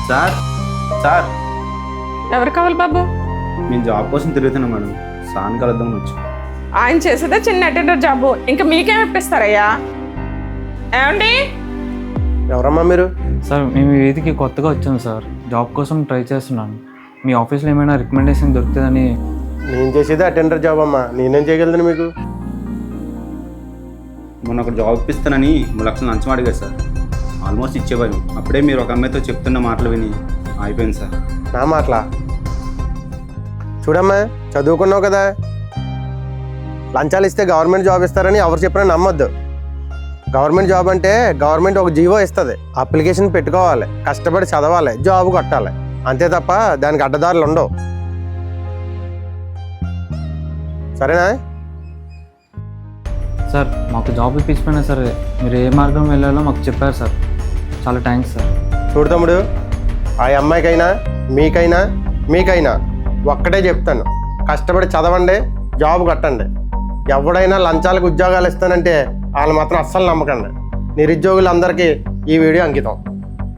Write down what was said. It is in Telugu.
సార్ సార్ ఎవరు కావాలి బాబు? నేను జాబ్ కోసం తిరుగుతున్నాను మేడం. సార్ని కలుద్దామని వచ్చి. ఆయన చేసేదే చిన్న అటెండర్ జాబు, ఇంకా మీకేం ఇప్పిస్తారయ్యా? ఏమండి? ఎవరమ్మా మీరు? సార్ మేము ఈ వీధికి కొత్తగా వచ్చాం సార్. జాబ్ కోసం ట్రై చేస్తున్నాను. మీ ఆఫీస్లో ఏమైనా రికమెండేషన్ దొరుకుతుందని. నేను చేసేది అటెండర్ జాబ్ అమ్మా, నేనేం చేయగలను మీకు? మొన్న ఒక జాబ్ ఇప్పిస్తానని 3 లక్షలు లంచం అడిగారు సార్. ఆల్మోస్ట్ ఇచ్చేవారు. అప్పుడే మీరు ఒక అమ్మాయితో చెప్తున్న మాటలు విని అయిపోయింది సార్. నా మాటలా? చూడమ్మా, చదువుకున్నావు కదా, లంచాలు ఇస్తే గవర్నమెంట్ జాబ్ ఇస్తారని ఎవరు చెప్పినా నమ్మొద్దు. గవర్నమెంట్ జాబ్ అంటే గవర్నమెంట్ ఒక జీవో ఇస్తుంది, అప్లికేషన్ పెట్టుకోవాలి, కష్టపడి చదవాలి, జాబ్ కొట్టాలి, అంతే తప్ప దానికి అడ్డదారులు ఉండవు. సరేనా? సార్ మాకు జాబ్ ఇప్పించిపోయినా సరే మీరు ఏ మార్గం వెళ్ళాలో మాకు చెప్పారు సార్. చాలా థ్యాంక్స్ సార్. చూడు తమ్ముడు, ఆ అమ్మాయికైనా మీకైనా ఒక్కటే చెప్తాను, కష్టపడి చదవండి, జాబ్ కట్టండి. ఎవడైనా లంచాలకు ఉద్యోగాలు ఇస్తానంటే వాళ్ళు మాత్రం అస్సలు నమ్మకండి. నిరుద్యోగులందరికీ ఈ వీడియో అంకితం.